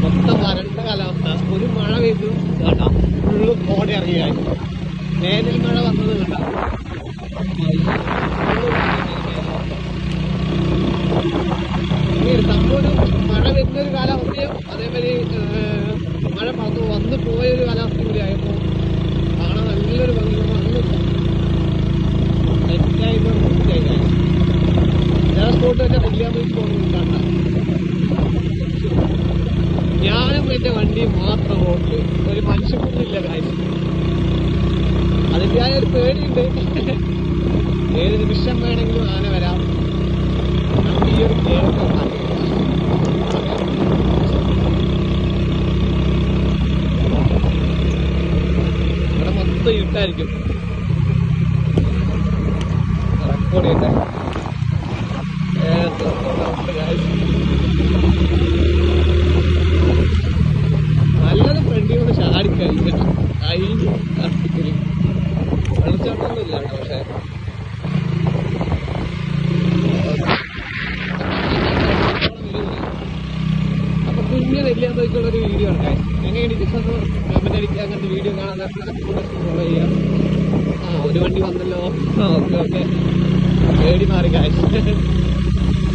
മൊത്തം വരണ്ട കാലാവസ്ഥ. ഒരു മഴ പെയ്തു കേട്ടോ, ഫുള്ള് കോട ഇറങ്ങിയായി. വേനൽ മഴ വന്നത് കേട്ടോ. സംഭവം മഴ വരുന്നൊരു കാലാവസ്ഥയും അതേമാതിരി മഴ വന്ന് പോയൊരു കാലാവസ്ഥ കൂടി ആയപ്പോൾ കാണാൻ നല്ലൊരു ഭംഗി. എല്ലാ സ്പോട്ട് തന്നെ നെല്ലിയാമ്പതി പോകുന്നുണ്ട്. ഞാനും എന്റെ വണ്ടി മാത്രം ഓട്ട്, ഒരു മനുഷ്യക്കൊന്നുമില്ല കാര്യം. അതിൻ്റെതായ ഒരു പേടിയുണ്ട്. ഏത് നിമിഷം വേണമെങ്കിലും ആന വരാം. നമുക്ക് ഈ ഒരു ഇവിടെ മൊത്തം ഇരുട്ടായിരിക്കും. റെക്കോർഡ് ചെയ്യട്ടെ. നല്ലത് ഫ്രണ്ടിനോട് ചാടിക്കഴിഞ്ഞ കഴിഞ്ഞു അർപ്പിക്കല്. വെള്ളച്ചാട്ടമൊന്നുമില്ല കേട്ടോ. പക്ഷെ അപ്പൊ കുഞ്ഞ് നെല്ലിയാമ്പതിക്കുള്ള ഒരു വീഡിയോ ആണ്. എങ്ങനെയാണ് ജസ്റ്റ് ഒന്ന് കമന്റ് അടിക്കുക. അങ്ങനത്തെ വീഡിയോ കാണാൻ ഫോളോ ചെയ്യാം. ഒരു വണ്ടി വന്നല്ലോ. ഓക്കെ പേടി മാറി കാശ്.